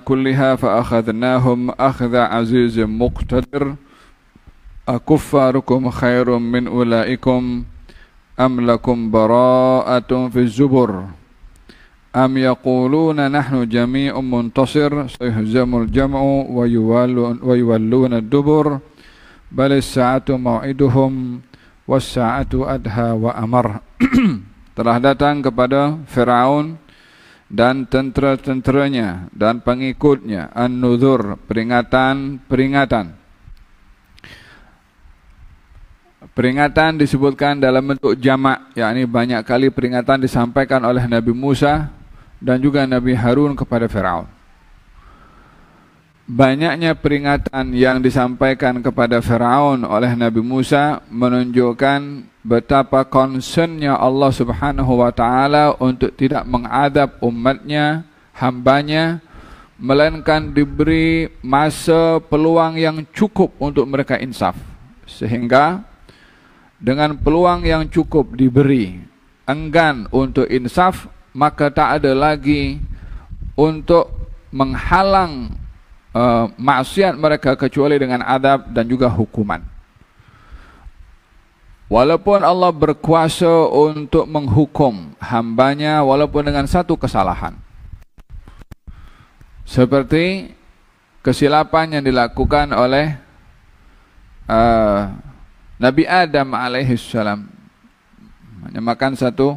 كلها فأخذناهم أخذ عزيز مقتدر أكفاركم خير من أولئكم أم لكم براءة في الزبر أم يقولون نحن جميع منتصر سيهزم الجمع ويولون الدبر بل الساعة موعدهم والساعة أدهى وأمر. Telah datang kepada Firaun dan tentera-tenteranya dan pengikutnya an-nuzur, peringatan. Peringatan disebutkan dalam bentuk jamak, yakni banyak kali peringatan disampaikan oleh Nabi Musa dan juga Nabi Harun kepada Firaun. Banyaknya peringatan yang disampaikan kepada Firaun oleh Nabi Musa menunjukkan betapa concernnya Allah Subhanahu wa taala untuk tidak mengadab umatnya, hambanya, melainkan diberi masa peluang yang cukup untuk mereka insaf. Sehingga dengan peluang yang cukup diberi, enggan untuk insaf, maka tak ada lagi untuk menghalang maksiat mereka kecuali dengan adab dan juga hukuman. Walaupun Allah berkuasa untuk menghukum hambanya walaupun dengan satu kesalahan, seperti kesilapan yang dilakukan oleh Nabi Adam alaihissalam, melakukan satu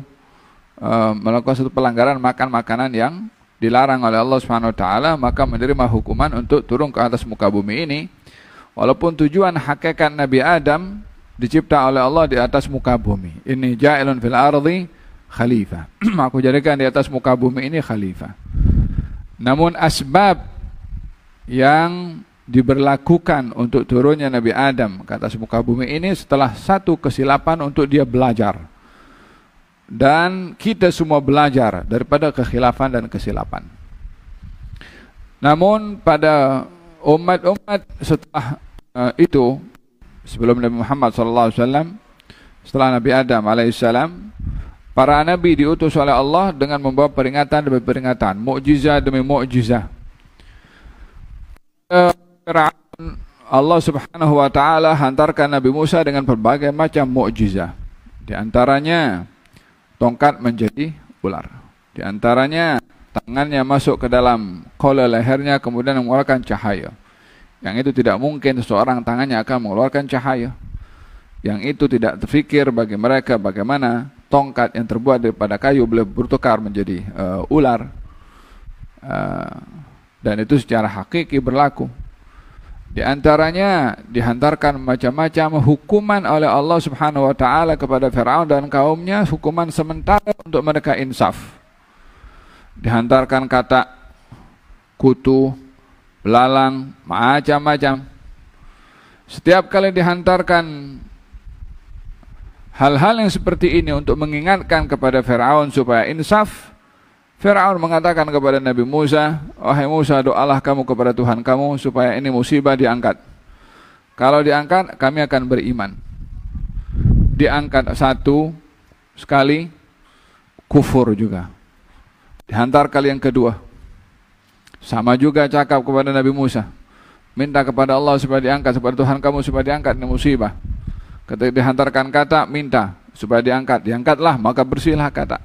pelanggaran, makan makanan yang dilarang oleh Allah Subhanahu wa taala, maka menerima hukuman untuk turun ke atas muka bumi ini. Walaupun tujuan hakikat Nabi Adam dicipta oleh Allah di atas muka bumi. Inni ja'ilun fil ardi khalifah. Aku jadikan di atas muka bumi ini khalifah. Namun asbab yang diberlakukan untuk turunnya Nabi Adam ke atas muka bumi ini setelah satu kesilapan untuk dia belajar. Dan kita semua belajar daripada kekhilafan dan kesilapan. Namun pada umat-umat setelah itu, sebelum Nabi Muhammad SAW, setelah Nabi Adam AS, para nabi diutus oleh Allah dengan membawa peringatan demi peringatan, mukjizat demi mukjizat. Allah Subhanahu wa taala hantarkan Nabi Musa dengan berbagai macam mukjizat. Di antaranya tongkat menjadi ular. Di antaranya tangannya masuk ke dalam kola lehernya kemudian mengeluarkan cahaya. Yang itu tidak mungkin seseorang tangannya akan mengeluarkan cahaya. Yang itu tidak terfikir bagi mereka bagaimana tongkat yang terbuat daripada kayu boleh bertukar menjadi ular. Dan itu secara hakiki berlaku. Di antaranya dihantarkan macam-macam hukuman oleh Allah Subhanahu wa taala kepada Firaun dan kaumnya, hukuman sementara untuk mereka insaf. Dihantarkan kata kutu, belalang, macam-macam. Setiap kali dihantarkan hal-hal yang seperti ini untuk mengingatkan kepada Firaun supaya insaf, Firaun mengatakan kepada Nabi Musa, "Wahai Musa, doalah kamu kepada Tuhan kamu supaya ini musibah diangkat. Kalau diangkat, kami akan beriman." Diangkat satu sekali, kufur juga. Dihantar kali yang kedua, sama juga cakap kepada Nabi Musa, minta kepada Allah supaya diangkat, supaya Tuhan kamu supaya diangkat ini musibah. Ketika dihantarkan kata, minta supaya diangkat, diangkatlah, maka bersihlah kata.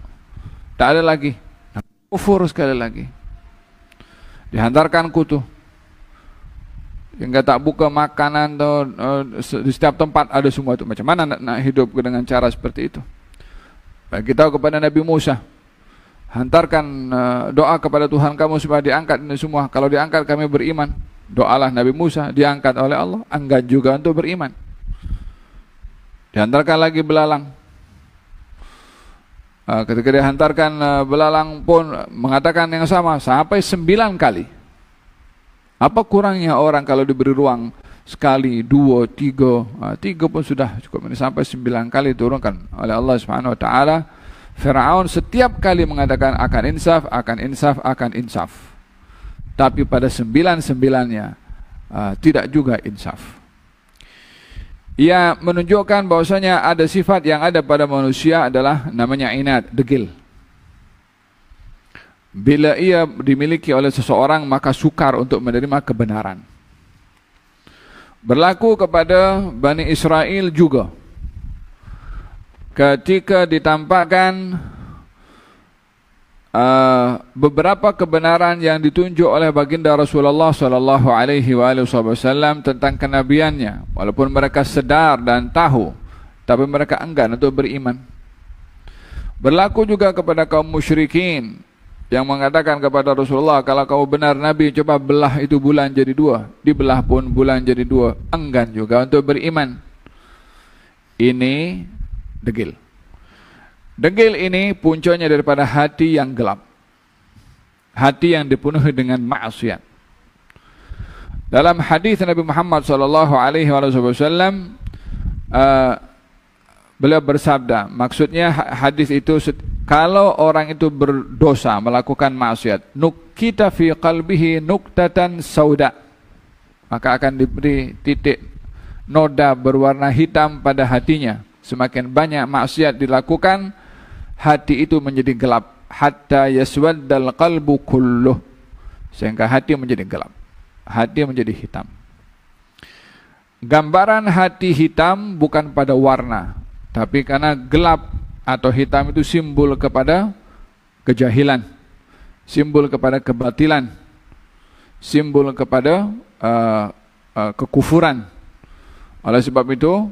Tak ada lagi. Kufur sekali lagi. Dihantarkan kutu, hingga tak buka makanan di setiap tempat ada semua itu. Macam mana nak hidup dengan cara seperti itu? Bagi tahu kepada Nabi Musa, hantarkan doa kepada Tuhan kamu supaya diangkat ini semua. Kalau diangkat kami beriman. Doalah Nabi Musa, diangkat oleh Allah, enggan juga untuk beriman. Dihantarkan lagi belalang. Ketika dihantarkan belalang pun mengatakan yang sama sampai 9 kali. Apa kurangnya orang kalau diberi ruang sekali, 2, 3, 3 pun sudah cukup. Ini sampai 9 kali turunkan oleh Allah Subhanahu wa taala. Firaun setiap kali mengatakan akan insaf, akan insaf, akan insaf. Tapi pada 9-9-nya tidak juga insaf. Ia menunjukkan bahwasanya ada sifat yang ada pada manusia adalah namanya inat, degil. Bila ia dimiliki oleh seseorang, maka sukar untuk menerima kebenaran. Berlaku kepada Bani Israel juga. Ketika ditampakkan beberapa kebenaran yang ditunjuk oleh baginda Rasulullah sallallahu alaihi wasallam tentang kenabiannya, walaupun mereka sedar dan tahu, tapi mereka enggan untuk beriman. Berlaku juga kepada kaum musyrikin yang mengatakan kepada Rasulullah, kalau kau benar Nabi, coba belah itu bulan jadi dua. Dibelah pun bulan jadi dua, enggan juga untuk beriman. Ini degil. Degil ini puncanya daripada hati yang gelap, hati yang dipenuhi dengan maksiat. Dalam hadis Nabi Muhammad sallallahu alaihi wasallam, beliau bersabda, maksudnya hadis itu, kalau orang itu berdosa, melakukan maksiat, nukita fi qalbihi nuktatan sauda, maka akan diberi titik noda berwarna hitam pada hatinya. Semakin banyak maksiat dilakukan, hati itu menjadi gelap, hatta yaswaddal qalbu kulluh, sehingga hati menjadi gelap, hati menjadi hitam. Gambaran hati hitam bukan pada warna, tapi karena gelap atau hitam itu simbol kepada kejahilan, simbol kepada kebatilan, simbol kepada kekufuran. Oleh sebab itu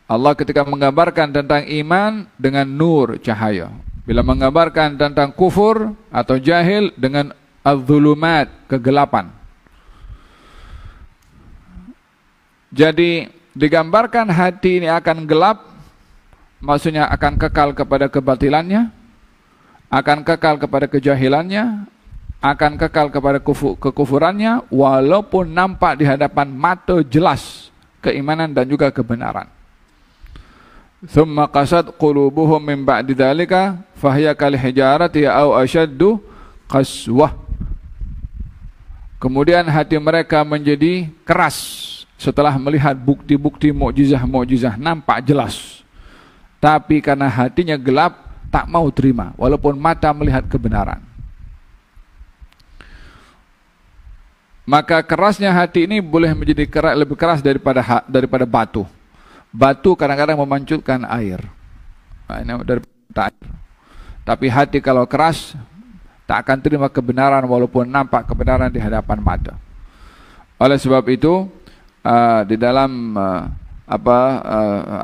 Allah ketika menggambarkan tentang iman dengan nur, cahaya. Bila menggambarkan tentang kufur atau jahil dengan az-zulumat, kegelapan. Jadi digambarkan hati ini akan gelap, maksudnya akan kekal kepada kebatilannya, akan kekal kepada kejahilannya, akan kekal kepada kekufurannya, walaupun nampak di hadapan mata jelas keimanan dan juga kebenaran. Thumma qasad qulubuhum min ba'di dzalika fahiya kal hijarati aw ashaddu qaswah. Kemudian hati mereka menjadi keras setelah melihat bukti-bukti mukjizah-mukjizah nampak jelas, tapi karena hatinya gelap, tak mau terima walaupun mata melihat kebenaran. Maka kerasnya hati ini boleh menjadi lebih keras daripada batu. Batu kadang-kadang memanculkan air, daripada air. Tapi hati kalau keras, tak akan terima kebenaran walaupun nampak kebenaran di hadapan mata. Oleh sebab itu, di dalam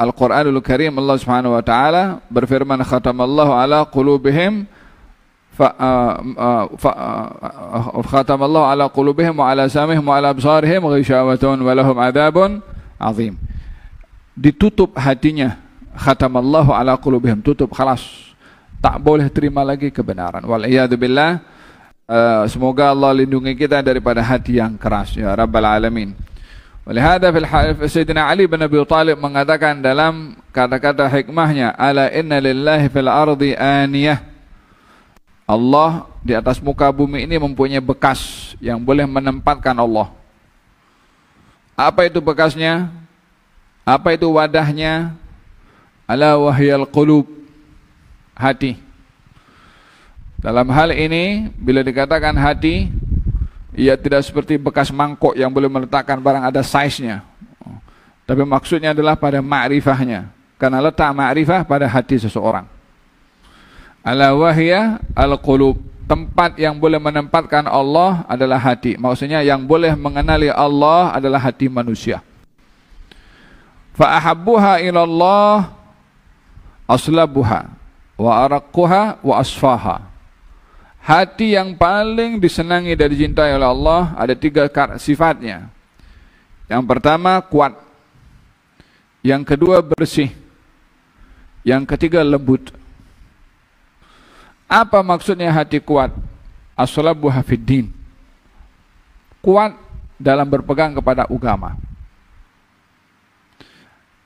Al-Quranul Karim, Allah Subhanahu wa taala berfirman, khatamallahu ala qulubihim khatamallahu ala qulubihim wa ala sam'ihim wa ala absarihim ghishawatun wa lahum adzabun azim. Ditutup hatinya, khatamallahu ala qulubihim, tutup, khalas, tak boleh terima lagi kebenaran. Wal iyad billah. Semoga Allah lindungi kita daripada hati yang keras, ya rabbal alamin. Walihada Sayyidina Ali bin Abi Thalib mengatakan dalam kata-kata hikmahnya, ala inna lillahi fil ardi aniyah. Allah di atas muka bumi ini mempunyai bekas yang boleh menempatkan Allah. Apa itu bekasnya? Apa itu wadahnya? Ala wahyal qulub, hati. Dalam hal ini, bila dikatakan hati, ia tidak seperti bekas mangkok yang boleh meletakkan barang ada size-nya. Tapi maksudnya adalah pada ma'rifahnya. Karena letak ma'rifah pada hati seseorang. Ala wahya al-qulub, tempat yang boleh menempatkan Allah adalah hati. Maksudnya yang boleh mengenali Allah adalah hati manusia. Fa ahabbuha ila Allah aslabuha wa araqquha wa asfaha. Hati yang paling disenangi dan dicintai oleh Allah ada 3 sifatnya. Yang pertama kuat, yang kedua bersih, yang ketiga lembut. Apa maksudnya hati kuat? As-salabuha fid din, kuat dalam berpegang kepada agama.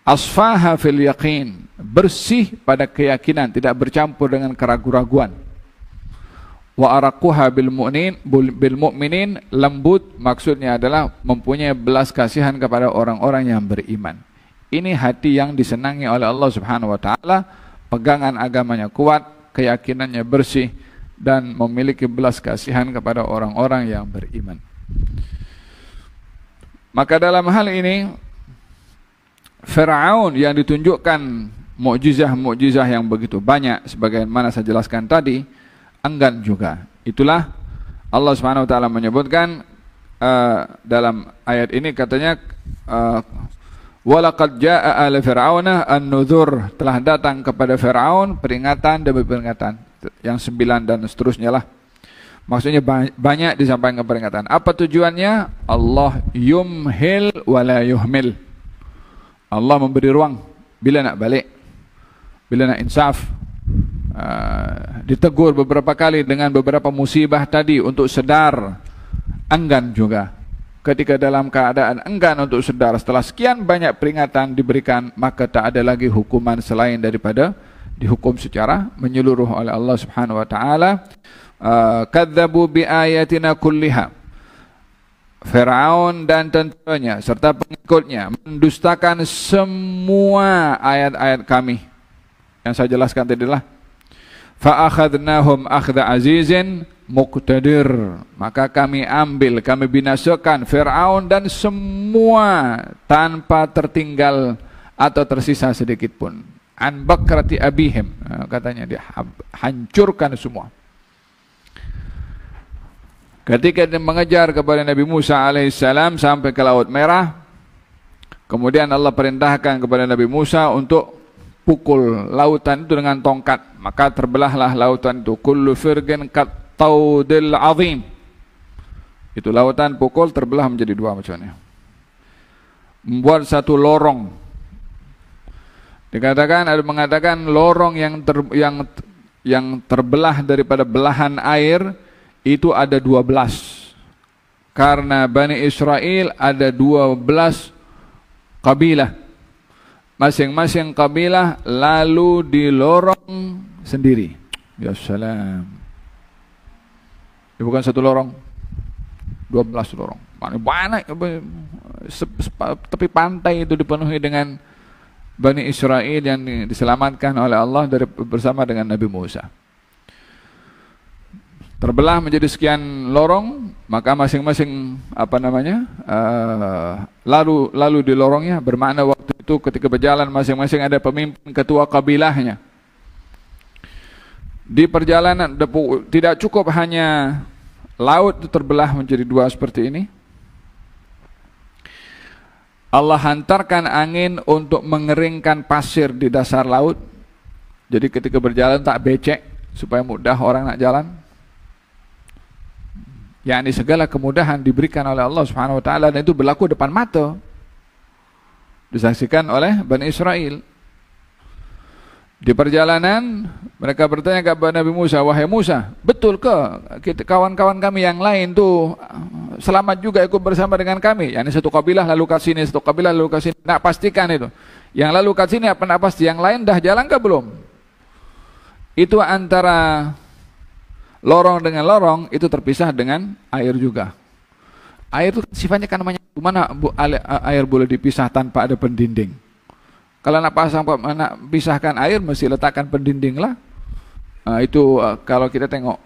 Asfaha fil yaqin, bersih pada keyakinan, tidak bercampur dengan keraguan-raguan. Wa araquha bil mu'minin, lembut maksudnya adalah mempunyai belas kasihan kepada orang-orang yang beriman. Ini hati yang disenangi oleh Allah Subhanahu wa taala, pegangan agamanya kuat, keyakinannya bersih dan memiliki belas kasihan kepada orang-orang yang beriman. Maka dalam hal ini Fir'aun yang ditunjukkan mukjizah-mukjizah yang begitu banyak sebagaimana saya jelaskan tadi, enggan juga. Itulah Allah Subhanahu wa taala menyebutkan dalam ayat ini, katanya walaqad jaa'a ala fir'auna an-nuzur, telah datang kepada Firaun peringatan demi peringatan, yang 9 dan seterusnya lah. Maksudnya banyak disampaikan peringatan. Apa tujuannya? Allah yumhil wala yuhmil. Allah memberi ruang bila nak balik, bila nak insaf. Ditegur beberapa kali dengan beberapa musibah tadi untuk sedar, enggan juga. Ketika dalam keadaan enggan untuk sedar, setelah sekian banyak peringatan diberikan, maka tak ada lagi hukuman selain daripada dihukum secara menyeluruh oleh Allah Subhanahu wa taala. Kadzabu bi ayatina kulliha. Firaun dan tentunya serta pengikutnya mendustakan semua ayat-ayat kami yang saya jelaskan tadilah. Fa akhadnahum akhdha azizin muqtadir, maka kami binasakan Firaun dan semua tanpa tertinggal atau tersisa sedikit pun. An bakrati abihim, katanya dia hancurkan semua. Ketika dia mengejar kepada Nabi Musa alaihissalam sampai ke Laut Merah, kemudian Allah perintahkan kepada Nabi Musa untuk pukul lautan itu dengan tongkat, maka terbelahlah lautan itu. Kullu firqin kattaudil azim. Itu lautan pukul terbelah menjadi dua macamnya. Membuat satu lorong. Dikatakan, ada mengatakan lorong yang terbelah daripada belahan air itu ada 12. Karena Bani Israel ada 12 kabilah. Masing-masing kabilah lalu di lorong sendiri. Ya salam. Ini bukan satu lorong, 12 lorong. Banyak, tepi pantai itu dipenuhi dengan Bani Israel yang diselamatkan oleh Allah bersama dengan Nabi Musa. Terbelah menjadi sekian lorong, maka masing-masing lalu di lorongnya, bermakna waktu itu ketika berjalan masing-masing ada pemimpin ketua kabilahnya. Di perjalanan tidak cukup hanya laut itu terbelah menjadi dua seperti ini. Allah hantarkan angin untuk mengeringkan pasir di dasar laut. Jadi ketika berjalan tak becek, supaya mudah orang nak jalan. yakni segala kemudahan diberikan oleh Allah Subhanahu wa taala, dan itu berlaku depan mata, disaksikan oleh Bani Israel. Di perjalanan mereka bertanya kepada Nabi Musa, wahai Musa, betul ke kawan-kawan kami yang lain tu selamat juga ikut bersama dengan kami? Yani satu kabilah lalu kat sini, satu kabilah lalu kat sini. Nak pastikan itu. Yang lalu kat sini apa nak pasti? Yang lain dah jalan ke belum? Itu antara lorong dengan lorong itu terpisah dengan air juga. Air itu sifatnya kan namanya, mana air boleh dipisah tanpa ada pendinding? Kalau nak pisahkan air mesti letakkan pendinding lah. Itu kalau kita tengok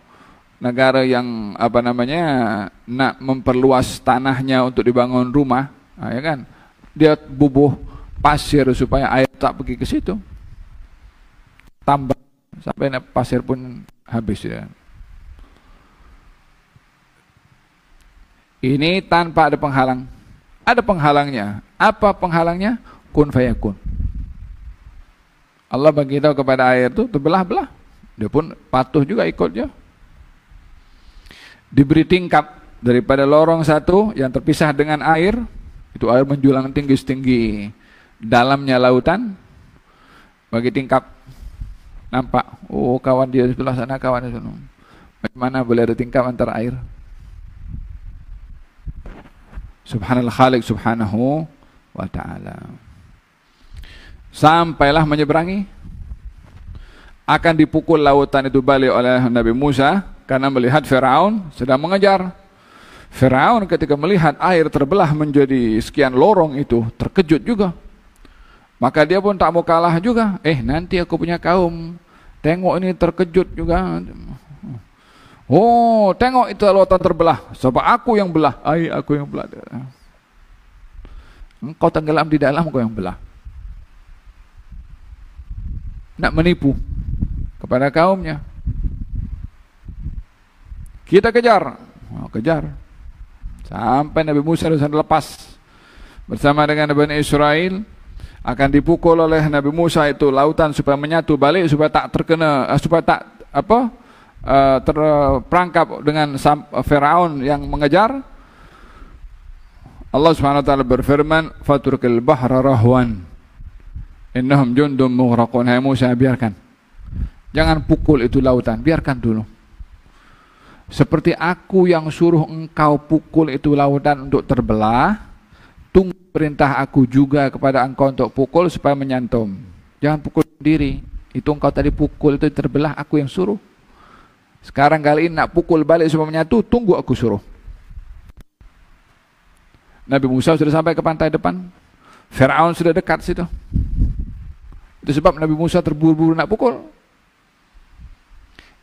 negara yang nak memperluas tanahnya untuk dibangun rumah, ya kan, dia bubuh pasir supaya air tak pergi ke situ. Tambah sampai pasir pun habis ya. Ini tanpa ada penghalang. Ada penghalangnya. Apa penghalangnya? Kun fayakun. Allah bagi tahu kepada air itu terbelah-belah. Dia pun patuh juga ikutnya. Diberi tingkap daripada lorong satu yang terpisah dengan air. Itu air menjulang tinggi setinggi dalamnya lautan. Bagi tingkap. Nampak. Oh, kawan dia sebelah sana, kawan di sana. Bagaimana boleh ada tingkap antara air? Subhanallah Khaliq subhanahu wa ta'ala. Sampailah menyeberangi, akan dipukul lautan itu balik oleh Nabi Musa karena melihat Firaun sedang mengejar. Firaun ketika melihat air terbelah menjadi sekian lorong itu terkejut juga. Maka dia pun tak mau kalah juga. Nanti aku punya kaum Tengok ini terkejut juga. Oh, tengok itu lautan terbelah. Sebab aku yang belah. Aku yang belah. Engkau tenggelam di dalam, engkau yang belah. Nak menipu kepada kaumnya. Kita kejar. Kejar. Sampai Nabi Musa lepas bersama dengan Bani Israel. Akan dipukul oleh Nabi Musa itu lautan supaya menyatu balik, supaya tak terkena, supaya tak terperangkap dengan Firaun yang mengejar. Allah Subhanahu wa taala berfirman, "Faturkil bahra rahwan innahum jundum mughraqun." Hai Musa, biarkan. Jangan pukul itu lautan, biarkan dulu. Seperti aku yang suruh engkau pukul itu lautan untuk terbelah, tunggu perintah aku juga kepada engkau untuk pukul supaya menyantum. Jangan pukul sendiri. Itu engkau tadi pukul itu terbelah, aku yang suruh. Sekarang kali ini nak pukul balik supaya menyatu, tunggu aku suruh. Nabi Musa sudah sampai ke pantai depan. Firaun sudah dekat situ. Itu sebab Nabi Musa terburu-buru nak pukul.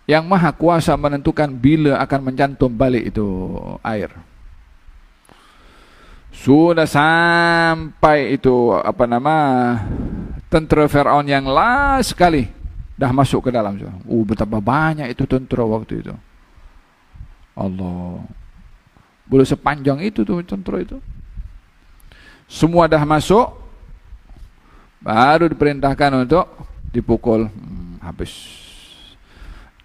Yang Maha Kuasa menentukan bila akan mencantum balik itu air. Sudah sampai itu tentera Firaun yang last sekali dah masuk ke dalam. Betapa banyak itu tentera waktu itu. Allah. Boleh sepanjang itu tuh tentera itu. Semua dah masuk, baru diperintahkan untuk dipukul. Habis.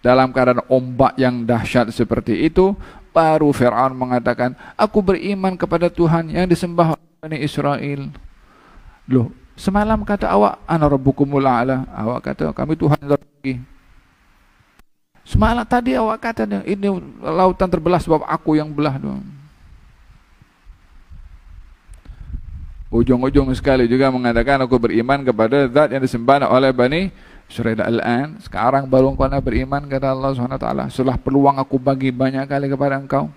Dalam keadaan ombak yang dahsyat seperti itu, baru Firaun mengatakan, aku beriman kepada Tuhan yang disembah oleh Bani Israel. Loh, semalam kata awak, ana rabbukumul a'la. Awak kata, kami Tuhan yang tertinggi. Semalam tadi awak kata, ini lautan terbelah sebab aku yang belah doang. Ujung-ujung sekali juga mengatakan, aku beriman kepada zat yang disembah oleh Bani Israel. Al-an, sekarang baru engkau nak beriman, kata Allah SWT. Setelah peluang aku bagi banyak kali kepada engkau.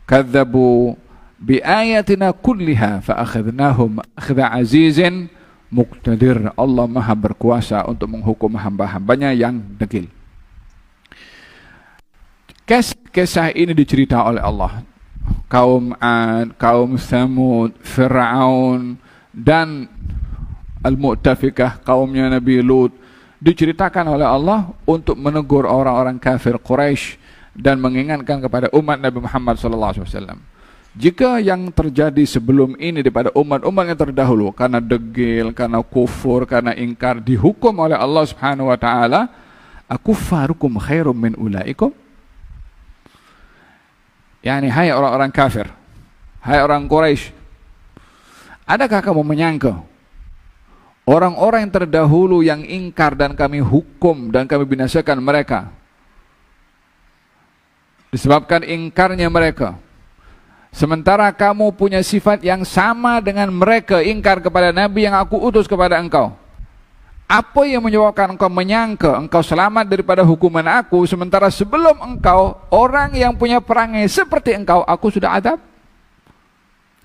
Kadzabu biayatina kulliha fa'akhadnahum akhda azizin muqtadir. Allah Maha berkuasa untuk menghukum hamba-hambanya yang degil. Kisah ini dicerita oleh Allah. Kaum Ad, kaum Thamud, Fir'aun dan Al-Mu'tafikah, kaumnya Nabi Lut, diceritakan oleh Allah untuk menegur orang-orang kafir Quraisy dan mengingatkan kepada umat Nabi Muhammad SAW. Jika yang terjadi sebelum ini daripada umat-umat yang terdahulu karena degil, karena kufur, karena ingkar dihukum oleh Allah Subhanahu wa taala, akuffarukum khairum min ulaikum? Yani, hai orang-orang kafir, hai orang Quraisy, adakah kamu menyangka orang-orang yang terdahulu yang ingkar dan kami hukum dan kami binasakan mereka disebabkan ingkarnya mereka, sementara kamu punya sifat yang sama dengan mereka, ingkar kepada Nabi yang aku utus kepada engkau? Apa yang menyebabkan engkau menyangka engkau selamat daripada hukuman aku, sementara sebelum engkau orang yang punya perangai seperti engkau aku sudah adab?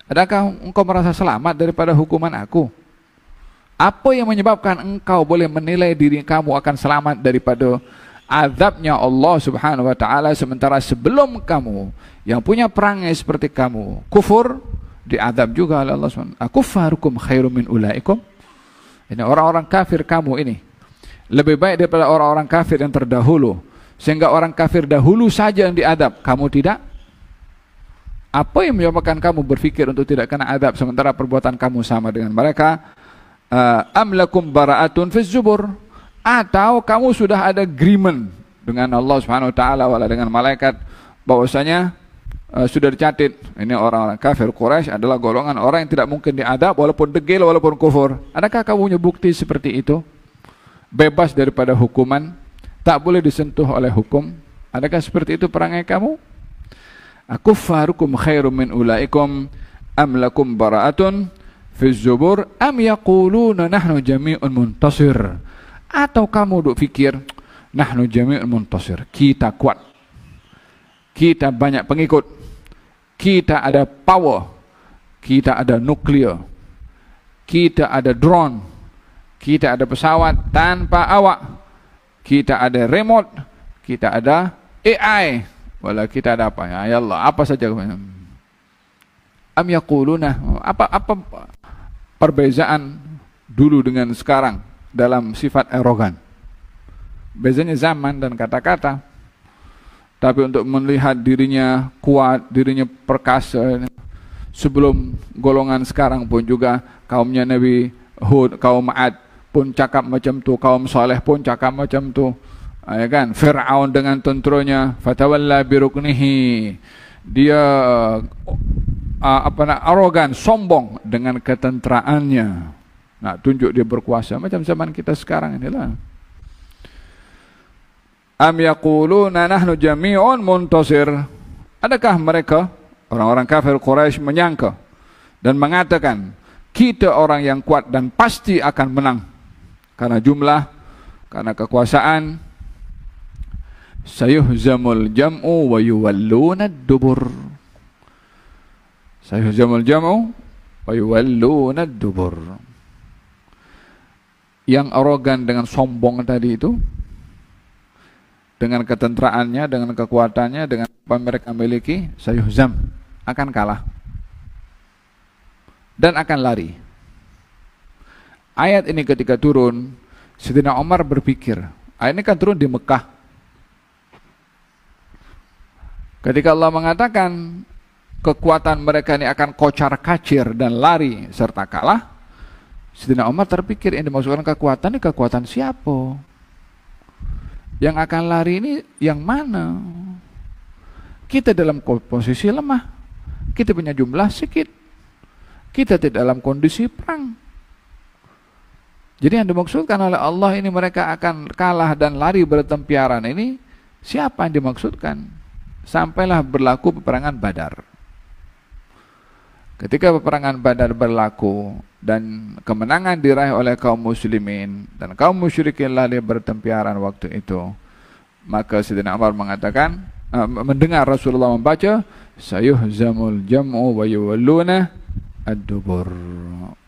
Adakah engkau merasa selamat daripada hukuman aku? Apa yang menyebabkan engkau boleh menilai diri kamu akan selamat daripada azabnya Allah Subhanahu wa taala, sementara sebelum kamu yang punya perangai seperti kamu kufur, diazab juga oleh Allah Subhanahu wa taala? Akuffarukum khairum min ulaikum? Ini orang-orang kafir kamu ini lebih baik daripada orang-orang kafir yang terdahulu, sehingga orang kafir dahulu saja yang diadab, kamu tidak? Apa yang menyebabkan kamu berfikir untuk tidak kena adab sementara perbuatan kamu sama dengan mereka? Am lakum bara'atun fiz zubur? Atau kamu sudah ada agreement dengan Allah Subhanahu wa taala wala dengan malaikat bahwasanya sudah dicatat ini orang-orang kafir Quraisy adalah golongan orang yang tidak mungkin diadab walaupun degil, walaupun kufur. Adakah kamu punya bukti seperti itu? Bebas daripada hukuman, tak boleh disentuh oleh hukum. Adakah seperti itu perangai kamu? Akuffarukum khairum min ulaikum am lakum bara'atun fiz zubur am yaquluna nahnu jami'un muntasir? Atau kamu duk fikir nahnu jami'un muntasir, kita kuat, kita banyak pengikut, kita ada power, kita ada nuklear, kita ada drone, kita ada pesawat tanpa awak, kita ada remote, kita ada AI, wala kita ada apa ya Allah, apa saja. Am yaquluna, apa perbezaan dulu dengan sekarang dalam sifat arogan? Bezanya zaman dan kata-kata. Tapi untuk melihat dirinya kuat, dirinya perkasa, sebelum golongan sekarang pun juga kaumnya Nabi Hud, kaum Ad pun cakap macam tu, kaum Saleh pun cakap macam tu, ya kan? Fir'aun dengan tenteranya, fatawalla biruknihi, dia arogan, sombong dengan ketenteraannya, nak tunjuk dia berkuasa macam zaman kita sekarang inilah. Am yaquluna nahnu jami'un muntasir, adakah mereka orang-orang kafir Quraisy menyangka dan mengatakan kita orang yang kuat dan pasti akan menang karena jumlah, karena kekuasaan? Sayuhzamul jam'u wa yuwalluna ad-dubur. Sayuhzamul jam'u wa yuwalluna ad-dubur. Yang arogan dengan sombong tadi itu, dengan ketenteraannya, dengan kekuatannya, dengan apa mereka miliki, sayuhzam, akan kalah dan akan lari. Ayat ini ketika turun, Sayyidina Umar berpikir, ayat ini kan turun di Mekah. Ketika Allah mengatakan kekuatan mereka ini akan kocar-kacir dan lari serta kalah, Sayyidina Umar terpikir, yang dimaksudkan kekuatan ini kekuatan siapa? Yang akan lari ini yang mana? Kita dalam posisi lemah, kita punya jumlah sedikit, kita tidak dalam kondisi perang. Jadi yang dimaksudkan oleh Allah ini mereka akan kalah dan lari bertempiaran, ini siapa yang dimaksudkan? Sampailah berlaku peperangan Badar. Ketika peperangan Badar berlaku dan kemenangan diraih oleh kaum muslimin dan kaum musyrikin lari bertempiaran waktu itu, maka Sayyidina Umar mengatakan, mendengar Rasulullah membaca, sayuhzamul jam'u wa yuwalluna ad-dubur.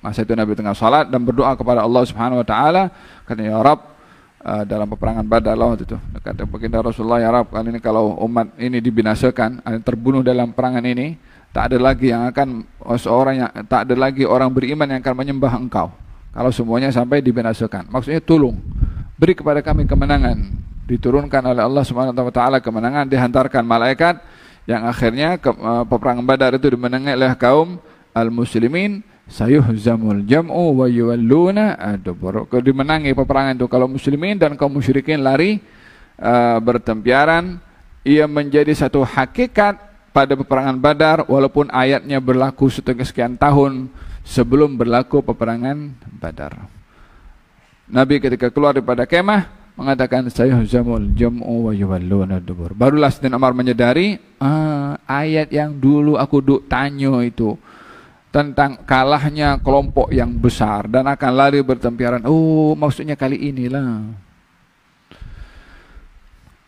Masa itu Nabi tengah salat dan berdoa kepada Allah Subhanahu wa taala, katanya, ya Rabb, dalam peperangan Badar lah waktu itu, kata baginda Rasulullah, ya Rabb, kali ini kalau umat ini dibinasakan, terbunuh dalam perangan ini, tak ada lagi yang akan tak ada lagi orang beriman yang akan menyembah Engkau kalau semuanya sampai dibinasakan. Maksudnya tolong beri kepada kami kemenangan. Diturunkan oleh Allah Subhanahu wa taala kemenangan, dihantarkan malaikat yang akhirnya peperangan Badar itu dimenangi oleh kaum al-muslimin. Sayuhzamul jam'u wa yuwalluna ad-dubur. Dimenangi peperangan itu kalau muslimin dan kaum musyrikin lari bertempiaran. Ia menjadi satu hakikat pada peperangan Badar, walaupun ayatnya berlaku sekian tahun sebelum berlaku peperangan Badar. Nabi ketika keluar daripada kemah mengatakan sayuhzamul jam'u wa yuwalluna ad-dubur. Barulah Sayyidina Umar menyadari, ayat yang dulu aku tanya itu tentang kalahnya kelompok yang besar dan akan lari bertempiaran. Oh, maksudnya kali inilah.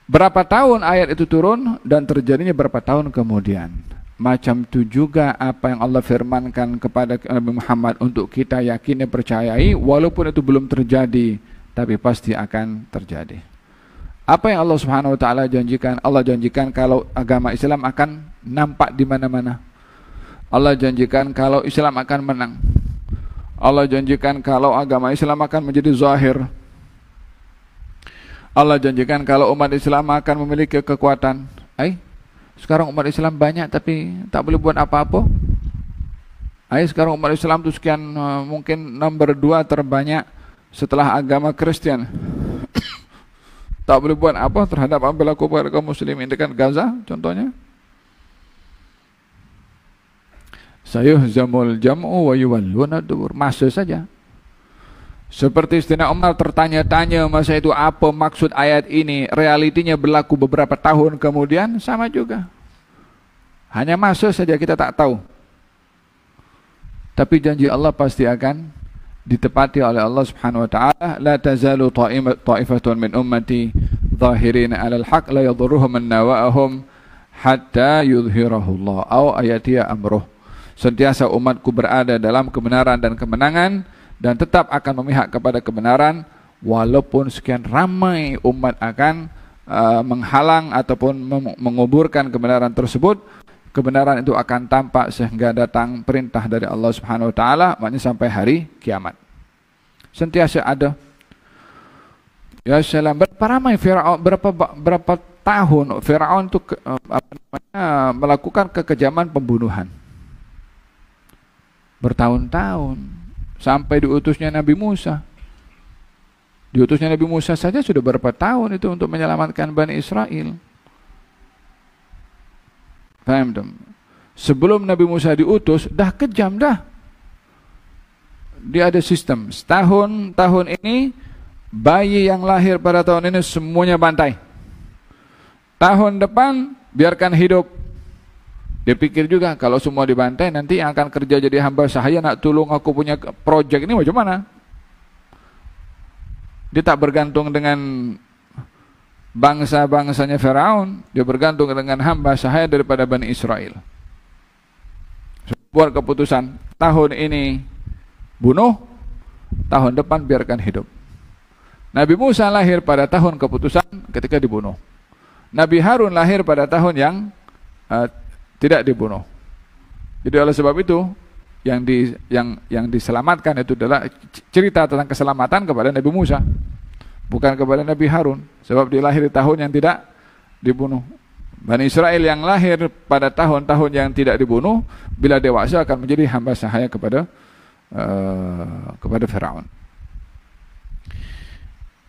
Berapa tahun ayat itu turun dan terjadinya berapa tahun kemudian. Macam itu juga apa yang Allah firmankan kepada Nabi Muhammad untuk kita yakini, percayai, walaupun itu belum terjadi, tapi pasti akan terjadi. Apa yang Allah Subhanahu wa taala janjikan? Allah janjikan kalau agama Islam akan nampak di mana-mana. Allah janjikan kalau Islam akan menang. Allah janjikan kalau agama Islam akan menjadi zahir. Allah janjikan kalau umat Islam akan memiliki kekuatan. Sekarang umat Islam banyak tapi tak boleh buat apa-apa. Sekarang umat Islam itu sekian, mungkin nomor 2 terbanyak setelah agama Kristen. Tak boleh buat apa terhadap apa berlaku pada kaum muslimin dekat Gaza contohnya. Sayuhzamul jam'u wa yuwalluna ad-dubur. Masa saja. Seperti Sayyidina Umar tertanya-tanya masa itu apa maksud ayat ini, realitinya berlaku beberapa tahun kemudian, sama juga. Hanya masa saja kita tak tahu. Tapi janji Allah pasti akan ditepati oleh Allah Subhanahu wa taala. La tazalu ta'ifatun min ummati zahirina 'alal haqq la yadhurruhum man nawa'ahum hatta yudhhirahu Allah aw ayatiya amruh. Sentiasa umatku berada dalam kebenaran dan kemenangan dan tetap akan memihak kepada kebenaran walaupun sekian ramai umat akan menghalang ataupun menguburkan kebenaran tersebut, kebenaran itu akan tampak sehingga datang perintah dari Allah Subhanahu wa taala, maknanya sampai hari kiamat. Sentiasa ada. Ya salam, berapa ramai Firaun, berapa tahun Firaun itu melakukan kekejaman pembunuhan. Bertahun-tahun sampai diutusnya Nabi Musa. Diutusnya Nabi Musa saja sudah berapa tahun itu untuk menyelamatkan Bani Israel. Paham dong? Sebelum Nabi Musa diutus, dah kejam dah. Dia ada sistem. Tahun ini, bayi yang lahir pada tahun ini semuanya bantai. Tahun depan, biarkan hidup. Dia pikir juga, kalau semua dibantai, nanti yang akan kerja jadi hamba sahaya, nak tolong aku punya project ini macam mana? Dia tak bergantung dengan bangsa-bangsanya Firaun, dia bergantung dengan hamba sahaya daripada Bani Israel. Buat keputusan, tahun ini bunuh, tahun depan biarkan hidup. Nabi Musa lahir pada tahun keputusan ketika dibunuh. Nabi Harun lahir pada tahun yang tidak dibunuh. Jadi oleh sebab itu yang diselamatkan itu adalah cerita tentang keselamatan kepada Nabi Musa, bukan kepada Nabi Harun, sebab dia lahir di tahun yang tidak dibunuh. Bani Israel yang lahir pada tahun-tahun yang tidak dibunuh, bila dewasa akan menjadi hamba sahaya kepada Firaun.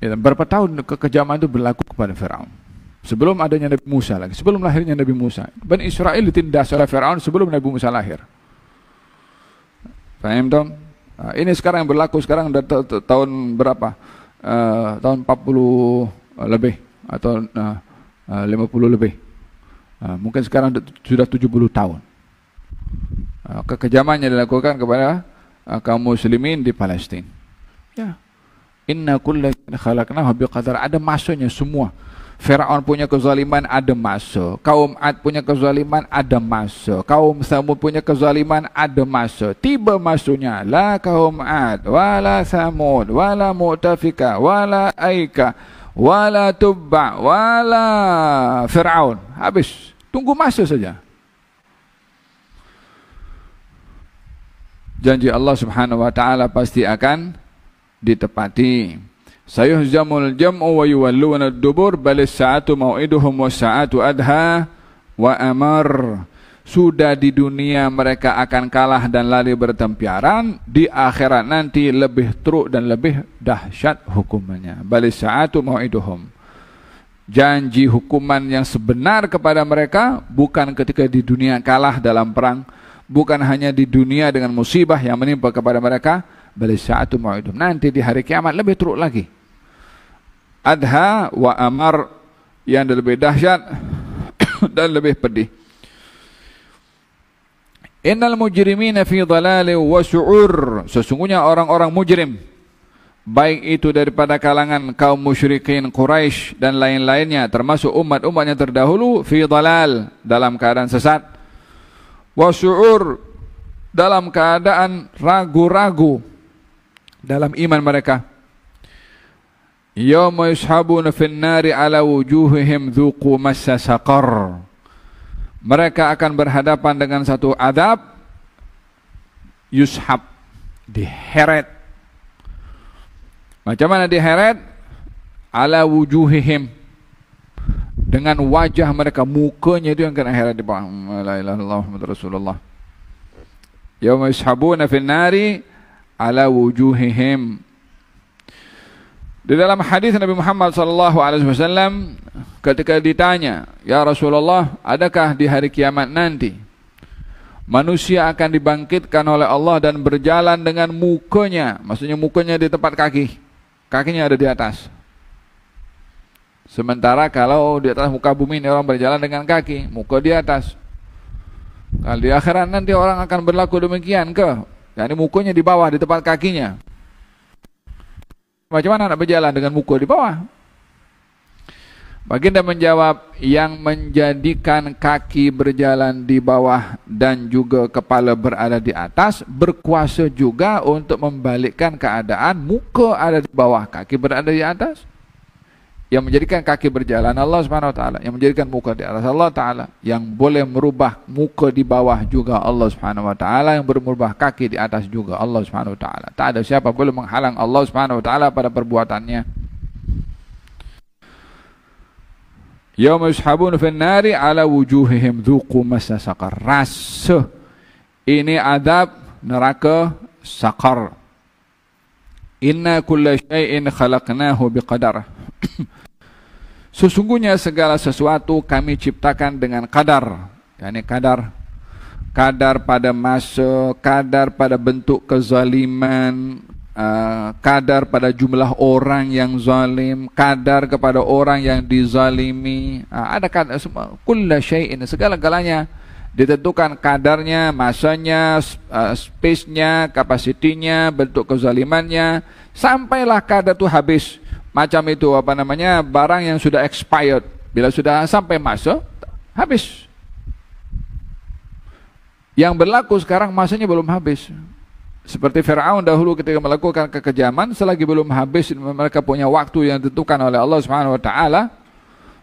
Ya, berapa tahun kekejaman itu berlaku kepada Firaun? Sebelum adanya Nabi Musa lagi, sebelum lahirnya Nabi Musa. Bani Israel ditindas oleh Firaun sebelum Nabi Musa lahir. Paham dong? Ini sekarang yang berlaku sekarang tahun berapa? Tahun 40 lebih atau 50 lebih. Mungkin sekarang sudah 70 tahun. Kekejamannya dilakukan kepada kaum muslimin di Palestina. Ya. Inna kulla khalaqnahu biqadar. Ada masanya semua. Firaun punya kezaliman, ada masa. Kaum Ad punya kezaliman, ada masa. Kaum Samud punya kezaliman, ada masa. Tiba masanya, la kaum Ad, wala Samud, wala Mu'tafika, wala Aika, wala Tubba, wala Firaun. Habis. Tunggu masa saja. Janji Allah Subhanahu wa taala pasti akan ditepati. Sayuhzamul jam'u wa yuwalluna ad-dubur bal as-sa'atu mau'iduhum was-sa'atu adha wa amar. Sudah di dunia mereka akan kalah dan lari bertempiaran, di akhirat nanti lebih teruk dan lebih dahsyat hukumannya. Bal as-sa'atu mau'iduhum. Janji hukuman yang sebenar kepada mereka bukan ketika di dunia kalah dalam perang, bukan hanya di dunia dengan musibah yang menimpa kepada mereka, bal as-sa'atu mau'iduhum. Nanti di hari kiamat lebih teruk lagi. Adha wa amar, yang lebih dahsyat dan lebih pedih. Innal mujrimina fi dhalalin wa su'ur. Sesungguhnya orang-orang mujrim, baik itu daripada kalangan kaum musyrikin Quraisy dan lain-lainnya, termasuk umat-umatnya terdahulu, fi dhalal, dalam keadaan sesat, wa su'ur, dalam keadaan ragu-ragu dalam iman mereka. Yawma yushabuna fin nari ala wujuhihim dhuqu massa saqar. Mereka akan berhadapan dengan satu adab, yushab, diheret. Macam mana diheret? Ala wujuhihim, dengan wajah mereka, mukanya itu yang kena heret di bawah. La ilaha illallah Muhammadur Rasulullah. Yawma yushabuna fin nari ala wujuhihim. Di dalam hadis Nabi Muhammad SAW, ketika ditanya, ya Rasulullah, adakah di hari kiamat nanti manusia akan dibangkitkan oleh Allah dan berjalan dengan mukanya, maksudnya mukanya di tempat kaki, kakinya ada di atas. Sementara kalau di atas muka bumi ini orang berjalan dengan kaki, muka di atas. Kalau di akhirat nanti orang akan berlaku demikian ke? Yani mukanya di bawah, di tempat kakinya. Macam mana nak berjalan dengan muka di bawah? Baginda menjawab, yang menjadikan kaki berjalan di bawah dan juga kepala berada di atas, berkuasa juga untuk membalikkan keadaan muka ada di bawah, kaki berada di atas. Yang menjadikan kaki berjalan Allah Subhanahu wa taala, yang menjadikan muka di atas Allah taala, yang boleh merubah muka di bawah juga Allah Subhanahu wa taala, yang merubah kaki di atas juga Allah Subhanahu wa taala. Tak ada siapa boleh menghalang Allah Subhanahu wa taala pada perbuatannya. Yauma yushabun fin nari ala wujuhihim dzuqu massa saqar. Rasa ini adab neraka saqar. Inna kulla syai'in khalaqnahu biqadar. Sesungguhnya segala sesuatu kami ciptakan dengan kadar. Yani kadar pada masa, kadar pada bentuk kezaliman, kadar pada jumlah orang yang zalim, kadar kepada orang yang dizalimi. Ada kadar semua, kulla syai'in, segala-galanya ditentukan kadarnya, masanya, space-nya, kapasitinya, bentuk kezalimannya, sampailah kadar itu habis. Macam itu barang yang sudah expired, bila sudah sampai masa habis. Yang berlaku sekarang masanya belum habis. Seperti Fir'aun dahulu ketika melakukan kekejaman, selagi belum habis mereka punya waktu yang ditentukan oleh Allah Subhanahu wa taala,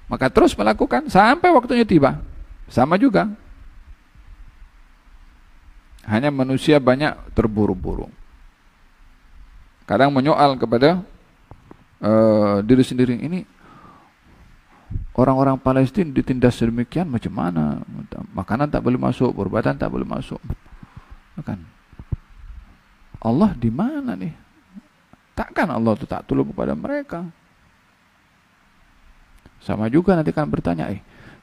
maka terus melakukan sampai waktunya tiba. Sama juga. Hanya manusia banyak terburu-buru. Kadang menyoal kepada diri sendiri, ini orang-orang Palestina ditindas sedemikian macam mana? Makanan tak boleh masuk, perubatan tak boleh masuk. Kan? Allah di mana nih? Takkan Allah itu tak tolong kepada mereka? Sama juga nanti kan bertanya,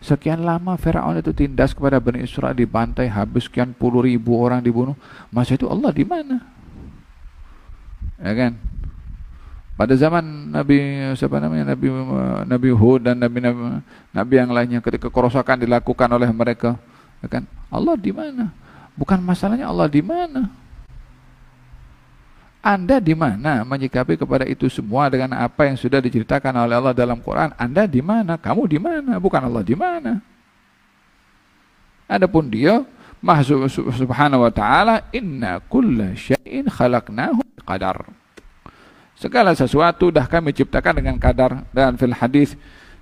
sekian lama Firaun itu tindas kepada Bani Israel, dibantai habis sekian puluh ribu orang dibunuh. Masa itu Allah di mana? Ya kan? Pada zaman Nabi Hud dan Nabi yang lainnya, ketika kerosakan dilakukan oleh mereka, ya kan? Allah di mana? Bukan masalahnya Allah di mana. Anda di mana menyikapi kepada itu semua dengan apa yang sudah diceritakan oleh Allah dalam Quran? Anda di mana? Kamu di mana? Bukan Allah di mana. Adapun Dia Maha Subhanahu wa taala, inna kulla syai'in khalaqnahu biqadar. Segala sesuatu dah kami ciptakan dengan kadar. Dan fil hadis,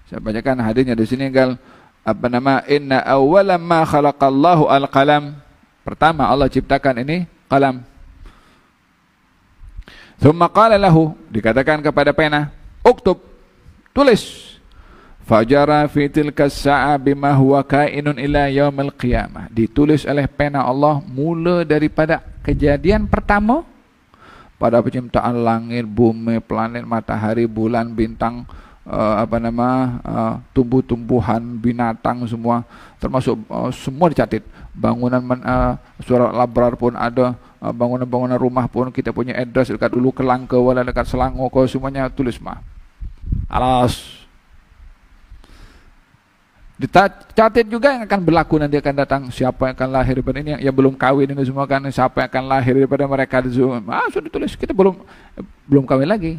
saya bacakan hadisnya di sini, inna awwala ma khalaqallahu al-qalam. Pertama Allah ciptakan ini qalam. Thumma qala lahu, dikatakan kepada pena, uktub, tulis. Fajara fi tilka as-sa'a bima huwa kainun ila yaumil qiyamah. Ditulis oleh pena Allah mula daripada kejadian pertama, pada penciptaan langit, bumi, planet, matahari, bulan, bintang, tumbuh-tumbuhan, binatang semua, termasuk semua dicatat. Bangunan surat Labrar pun ada, bangunan-bangunan rumah pun kita punya address dekat dulu Kelang ke wala dekat Selangor ke, semuanya tulis mah. Alas. Dicatat juga yang akan berlaku nanti akan datang, siapa yang akan lahir daripada ini, yang belum kawin ini semua kan, siapa yang akan lahir daripada mereka di Zoom. Sudah ditulis, kita belum kawin lagi.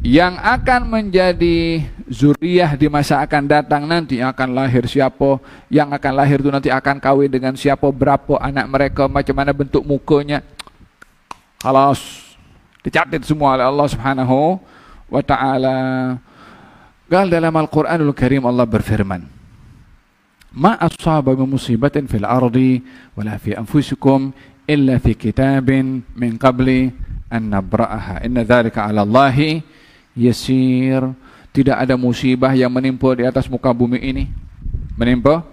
Yang akan menjadi zuriyah di masa akan datang nanti, yang akan lahir siapa, yang akan lahir itu nanti akan kawin dengan siapa, berapa anak mereka, macam mana bentuk mukanya. Halas, dicatat semua oleh Allah Subhanahu wa ta'ala. Dalam Al-Quranul Karim Allah berfirman, ma asaba min musibatin fil ardi wala fi anfusikum illa fi kitabin min qabli an nabra'aha inna dzalika 'ala Allahi yasir. Tidak ada musibah yang menimpa di atas muka bumi ini, menimpa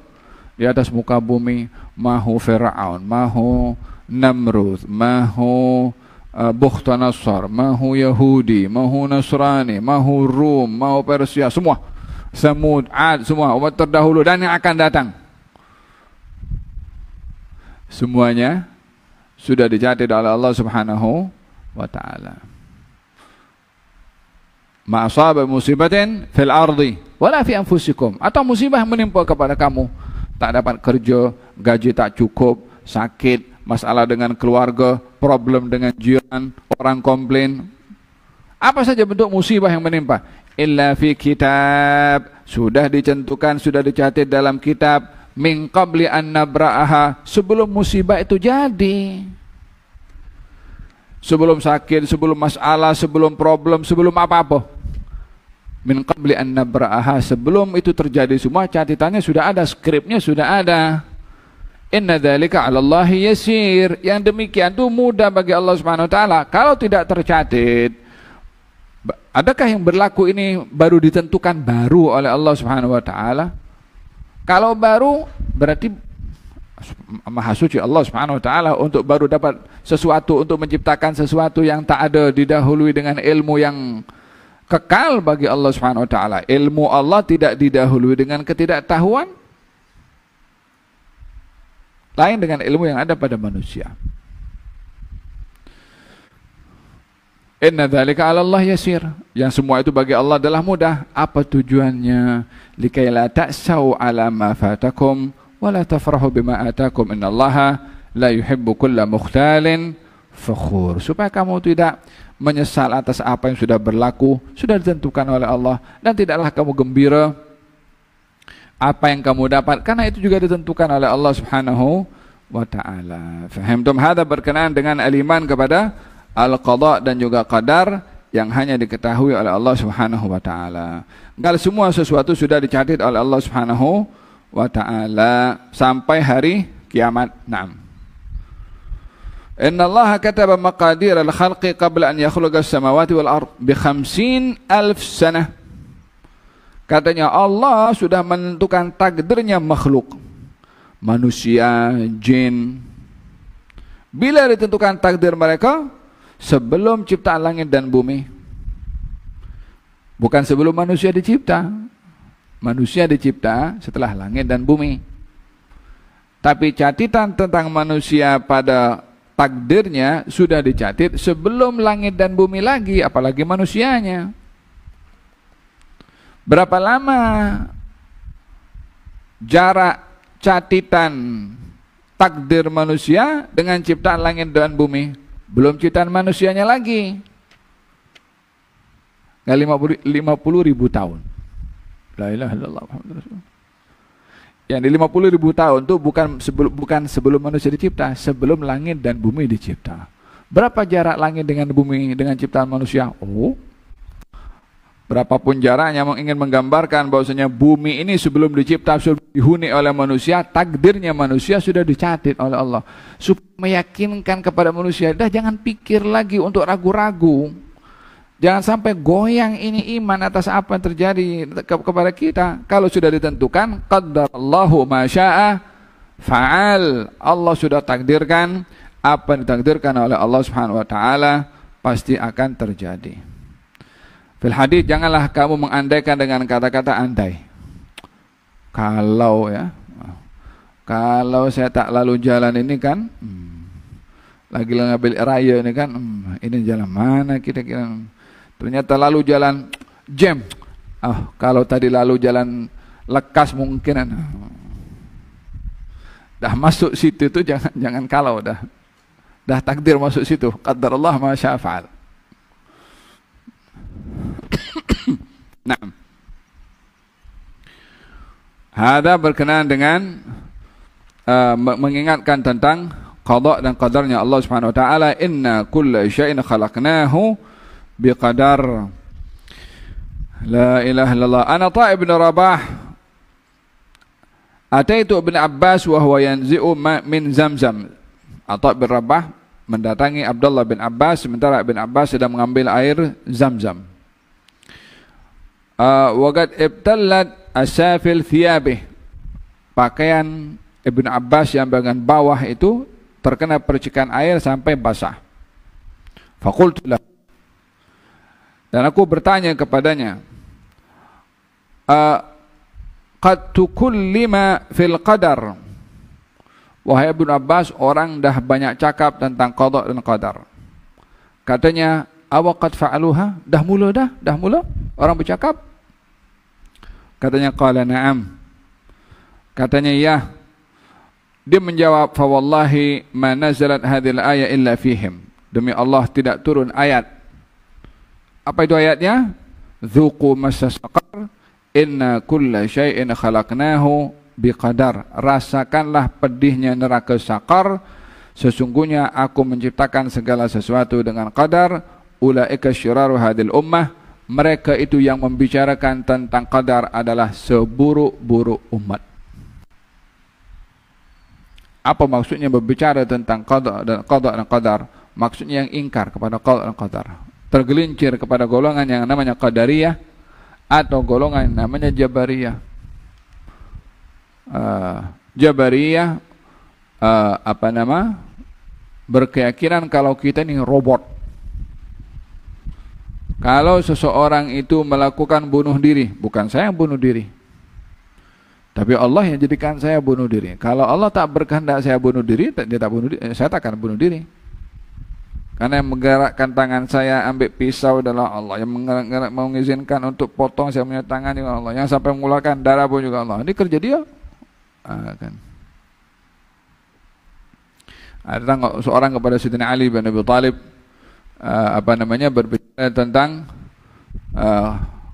di atas muka bumi, mahu Fir'aun, mahu Namrud, mahu Bukhtanasar, mahu Yahudi, mahu Nasrani, mahu Rum, mahu Persia, semua, Samud, Ad, semua umat terdahulu dan yang akan datang, semuanya sudah dicatat oleh Allah Subhanahu wa ta'ala. Ma asaba musibatin fil ardi wala fi anfusikum, atau musibah menimpa kepada kamu, tak dapat kerja, gaji tak cukup, sakit, masalah dengan keluarga, problem dengan jiran, orang komplain, Apa saja bentuk musibah yang menimpa? Illa fi kitab, sudah ditentukan, sudah dicatat dalam kitab, min qabli an nabra'aha, sebelum musibah itu jadi. Sebelum sakit, sebelum masalah, sebelum problem, sebelum apa-apa. Min qabli an nabra'aha, sebelum itu terjadi semua catatannya sudah ada, skripnya sudah ada. Inna dzalika 'ala Allahi yasir. Yang demikian itu mudah bagi Allah Subhanahu wa taala. Kalau tidak tercatat, adakah yang berlaku ini baru ditentukan baru oleh Allah Subhanahu wa taala? Kalau baru berarti Maha Suci Allah Subhanahu wa taala untuk baru dapat sesuatu, untuk menciptakan sesuatu yang tak ada, didahului dengan ilmu yang kekal bagi Allah Subhanahu wa taala. Ilmu Allah tidak didahului dengan ketidaktahuan, lain dengan ilmu yang ada pada manusia. Inna dzalika 'ala Allah yasir. Yang semua itu bagi Allah adalah mudah. Apa tujuannya? Likai la ta'sau 'ala ma fatakum wa la tafrahu bima atakum. Innallaha la yuhibbu kulla mukhtalin fakhur. Supaya kamu tidak menyesal atas apa yang sudah berlaku, sudah ditentukan oleh Allah, dan tidaklah kamu gembira apa yang kamu dapat, karena itu juga ditentukan oleh Allah Subhanahu wa taala. Fahamtum hada, berkenaan dengan al-iman kepada al-qada dan juga qadar yang hanya diketahui oleh Allah Subhanahu wa taala. Kalau semua sesuatu sudah dicatat oleh Allah Subhanahu wa taala sampai hari kiamat. Naam. Inna Allah kataba maqadir al-khalqi qabla an yakhluqa as-samawati wal ard bi 50,000 sanah. Katanya Allah sudah menentukan takdirnya makhluk, manusia, jin. Bila ditentukan takdir mereka sebelum ciptaan langit dan bumi. Bukan sebelum manusia dicipta. Manusia dicipta setelah langit dan bumi. Tapi catatan tentang manusia pada takdirnya sudah dicatat sebelum langit dan bumi lagi, apalagi manusianya. Berapa lama jarak catatan takdir manusia dengan ciptaan langit dan bumi? Belum ciptaan manusianya lagi. 50.000 tahun. La ilaha illallah Muhammadur Rasulullah. Yang di 50.000 tahun itu bukan sebelum manusia dicipta, sebelum langit dan bumi dicipta. Berapa jarak langit dengan bumi dengan ciptaan manusia? Oh, berapapun jaraknya, ingin menggambarkan bahwasanya bumi ini sebelum dicipta, sebelum dihuni oleh manusia, takdirnya manusia sudah dicatat oleh Allah. Supaya meyakinkan kepada manusia, dah jangan pikir lagi untuk ragu-ragu. Jangan sampai goyang ini iman atas apa yang terjadi kepada kita. Kalau sudah ditentukan, qaddarallahu ma syaa fa'al. Allah sudah takdirkan, apa yang ditakdirkan oleh Allah Subhanahu wa taala pasti akan terjadi. Fil hadits, janganlah kamu mengandaikan dengan kata-kata andai. Kalau kalau saya tak lalu jalan ini kan, lagi ngambil raya ini kan, ini jalan mana kira-kira? Ternyata lalu jalan jam. Kalau tadi lalu jalan lekas mungkin. Dah masuk situ itu jangan kalau dah takdir masuk situ. Qaddarallah ma syaa fa'al. Nah, hada berkenaan dengan mengingatkan tentang qada dan qadarnya Allah Subhanahu wa taala. Inna kulla syai'in khalaqnahu biqadar. La ilaha illallah. Ana Atha' bin Rabah ataitu Ibn Abbas wa huwa yanzi'u min Zamzam. Atha' bin Rabah mendatangi Abdullah bin Abbas sementara Ibn Abbas sedang mengambil air Zamzam. Waqad ibtallat asafil thiyabih, pakaian Ibn Abbas yang bagian bawah itu terkena percikan air sampai basah. Faqultu lahu, dan aku bertanya kepadanya, qad tukullima fil qadar. Wahai Ibn Abbas, orang dah banyak cakap tentang qada dan qadar. Katanya, awaqad fa'aluha, dah mula orang bercakap. Katanya, qala na'am. Katanya, ya. Dia menjawab, fa wallahi ma nazalat hadhil ayat illa fihim. Demi Allah tidak turun ayat Apa itu ayatnya? Dzuqu massa saqar inna kulla syai'in khalaqnahu biqadar. Rasakanlah pedihnya neraka sakar, sesungguhnya aku menciptakan segala sesuatu dengan qadar. Ulaika syiraru hadil ummah, mereka itu yang membicarakan tentang qadar adalah seburuk-buruk umat. Apa maksudnya berbicara tentang qada dan qadar? Maksudnya yang ingkar kepada qada dan qadar, tergelincir kepada golongan yang namanya qadariyah atau golongan yang namanya jabariyah. Jabariyah berkeyakinan kalau kita ini robot. Kalau seseorang itu melakukan bunuh diri, bukan saya yang bunuh diri, tapi Allah yang jadikan saya bunuh diri. Kalau Allah tak berkehendak saya bunuh diri, dia tak bunuh diri, saya tak akan bunuh diri. Karena yang menggerakkan tangan saya ambil pisau adalah Allah, yang mengizinkan untuk potong saya punya tangan juga Allah, yang sampai mengeluarkan darah pun juga Allah. Ini kerja dia. Kan. Ada seorang kepada Sayyidina Ali bin Abi Thalib berbicara tentang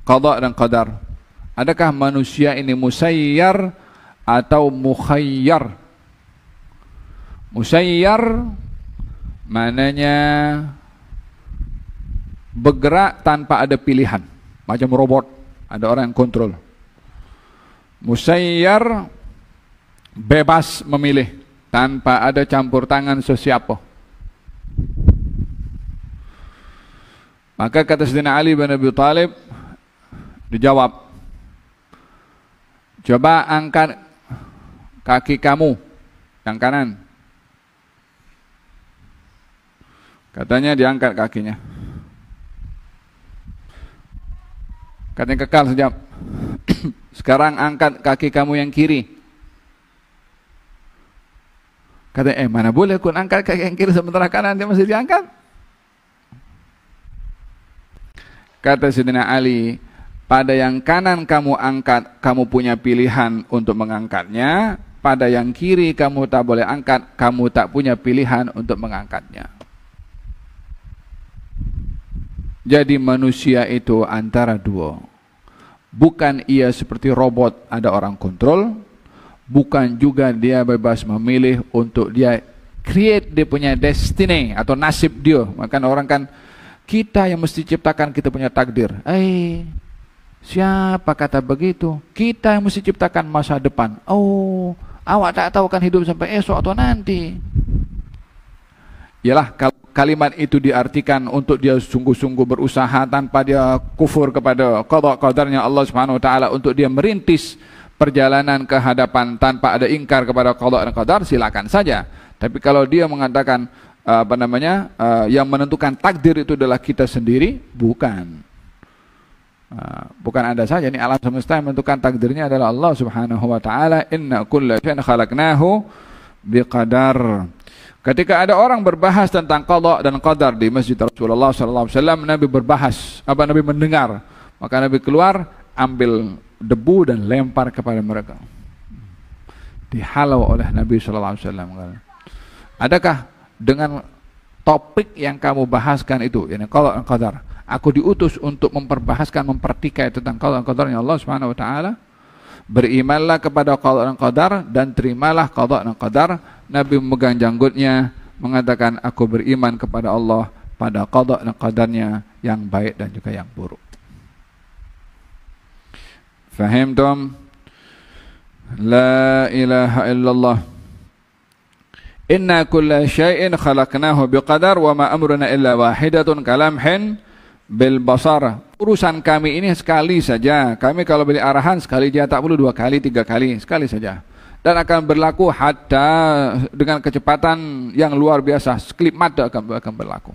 qada dan qadar. Adakah manusia ini musayyar atau mukhayyar? Musayyar maknanya bergerak tanpa ada pilihan, macam robot, ada orang yang kontrol. Musayyar bebas memilih tanpa ada campur tangan sesiapa. Maka kata Sayyidina Ali bin Abi Thalib, dijawab, coba angkat kaki kamu yang kanan. Katanya diangkat kakinya. Katanya kekal sekejap. Sekarang angkat kaki kamu yang kiri. Katanya, mana boleh aku angkat kaki yang kiri sementara kanan dia masih diangkat. Kata Sayyidina Ali, pada yang kanan kamu angkat, kamu punya pilihan untuk mengangkatnya. Pada yang kiri kamu tak boleh angkat, kamu tak punya pilihan untuk mengangkatnya. Jadi manusia itu antara dua. Bukan ia seperti robot, ada orang kontrol. Bukan juga dia bebas memilih untuk dia create dia punya destiny atau nasib dia. Maka orang kan, kita yang mesti ciptakan kita punya takdir. Siapa kata begitu? Kita yang mesti ciptakan masa depan. Oh, awak tak tahu kan hidup sampai esok atau nanti. Yalah, kalau kalimat itu diartikan untuk dia sungguh-sungguh berusaha tanpa dia kufur kepada qada qadarnya Allah Subhanahu wa taala, untuk dia merintis perjalanan ke hadapan tanpa ada ingkar kepada qada dan qadar, silakan saja. Tapi kalau dia mengatakan yang menentukan takdir itu adalah kita sendiri, bukan Anda saja. Ini alam semesta yang menentukan takdirnya adalah Allah Subhanahu wa taala. Inna kulla syai'in khalaqnahu biqadar. Ketika ada orang berbahas tentang qada dan qadar di Masjid Rasulullah sallallahu alaihi wasallam, Nabi berbahas, Nabi mendengar, maka Nabi keluar, ambil debu dan lempar kepada mereka. Dihalau oleh Nabi sallallahu alaihi wasallam. Adakah dengan topik yang kamu bahaskan itu, yani qada dan qadar, aku diutus untuk memperbahaskan, mempertikai tentang qada dan qadarnya Allah Subhanahu wa taala? Berimanlah kepada qada dan qadar dan terimalah qada dan qadar. Nabi memegang janggutnya, mengatakan, aku beriman kepada Allah pada qada dan qadarnya yang baik dan juga yang buruk. Fahimtum? La ilaha illallah. Inna kulla syai'in khalaqnahu biqadar wa ma amruna illa wahidatun kalamhin bil basar. Urusan kami ini sekali saja. Kami kalau beri arahan sekali saja, tak perlu 2 kali, 3 kali, sekali saja. Dan akan berlaku hatta dengan kecepatan yang luar biasa, sekelip mata akan berlaku.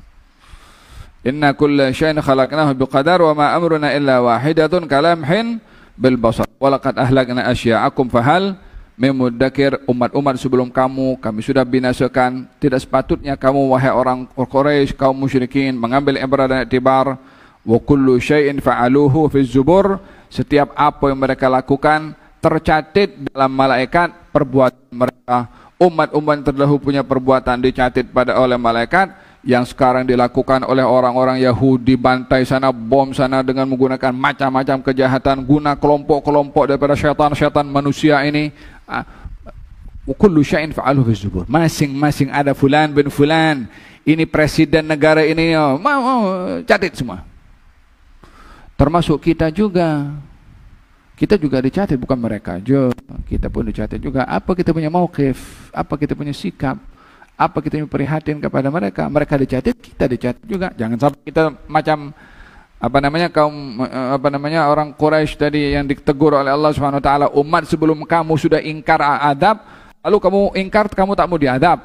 Inna kulla syai'in khalaqnahu biqadar wa ma amruna illa wahidatun kalamhin bil basar. Wa laqad ahlakna asya'akum fahal memudzakir. Umat-umat sebelum kamu kami sudah binasakan. Tidak sepatutnya kamu wahai orang Quraisy, kaum musyrikin, mengambil ibrah dan iktibar. Wa kullu syai'in fa'aluhu fi zubur. Setiap apa yang mereka lakukan tercatat dalam malaikat perbuatan mereka. Umat-umat terdahulu punya perbuatan dicatat oleh malaikat. yang sekarang dilakukan oleh orang-orang Yahudi, bantai sana, bom sana dengan menggunakan macam-macam kejahatan guna kelompok-kelompok daripada syaitan-syaitan manusia ini. Kullu syai'in fa'aluhu fi zubur. Masing-masing ada fulan bin fulan, ini presiden negara ini, mau catat semua. Termasuk kita juga. Kita juga dicatat, bukan mereka aja. Kita pun dicatat juga. Apa kita punya mauqif, apa kita punya sikap, apa kita punya prihatin kepada mereka. Mereka dicatat, kita dicatat juga. Jangan sampai kita macam orang Quraisy tadi yang ditegur oleh Allah Subhanahu wa taala, umat sebelum kamu sudah ingkar adab, lalu kamu ingkar, kamu tak mau diadab.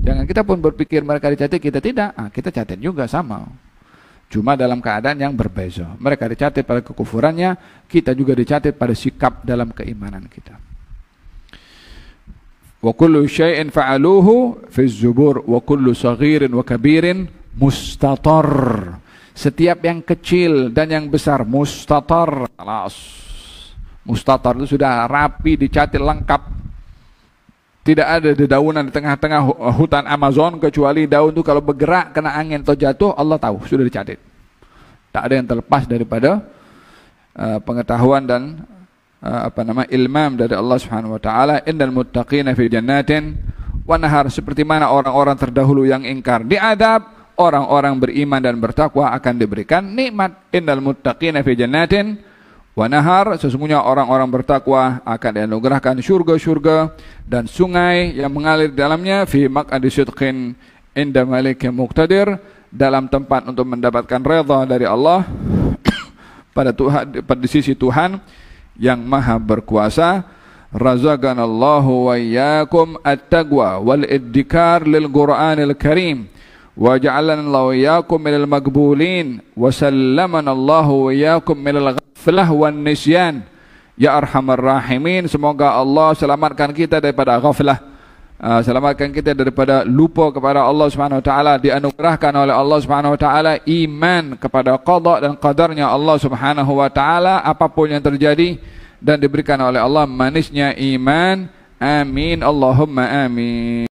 Jangan kita pun berpikir mereka dicatat, kita tidak. Kita catat juga sama. Cuma dalam keadaan yang berbeza. Mereka dicatat pada kekufurannya, kita juga dicatat pada sikap dalam keimanan kita. Wa kullu syai'in fa'aluhu fi zubur wa kullu saghirin wa kabirin mustatar. Setiap yang kecil dan yang besar mustatar. Mustatar itu sudah rapi, dicatat lengkap. Tidak ada dedaunan di tengah-tengah hutan Amazon, kecuali daun itu kalau bergerak kena angin atau jatuh, Allah tahu, sudah dicatat. Tak ada yang terlepas daripada pengetahuan dan ilmam dari Allah Subhanahu wa taala. Innal muttaqina fi jannatin wa nahar. Seperti mana orang-orang terdahulu yang ingkar diadab, orang-orang beriman dan bertakwa akan diberikan nikmat. Innal muttaqina fi jannatin wa nahar. Sesungguhnya orang-orang bertakwa akan dianugerahkan syurga-syurga dan sungai yang mengalir di dalamnya, fi maq'adi sidqin inda malikin muqtadir, dalam tempat untuk mendapatkan redha dari Allah pada Tuhan, pada sisi Tuhan yang maha berkuasa. Razaqanallahu wa iyyakum at-taqwa wal iddikar lil Qur'anil Karim wa ja'alana Allahu iyyakum minal maqbulin wa sallamana Allahu wa iyyakum minal ghaflah wan nisyan ya arhamar rahimin. Semoga Allah selamatkan kita daripada ghaflah, selamatkan kita daripada lupa kepada Allah Subhanahu wa taala, dianugerahkan oleh Allah Subhanahu wa taala iman kepada qada dan qadarnya Allah Subhanahu wa taala apapun yang terjadi, dan diberikan oleh Allah manisnya iman. Amin Allahumma amin.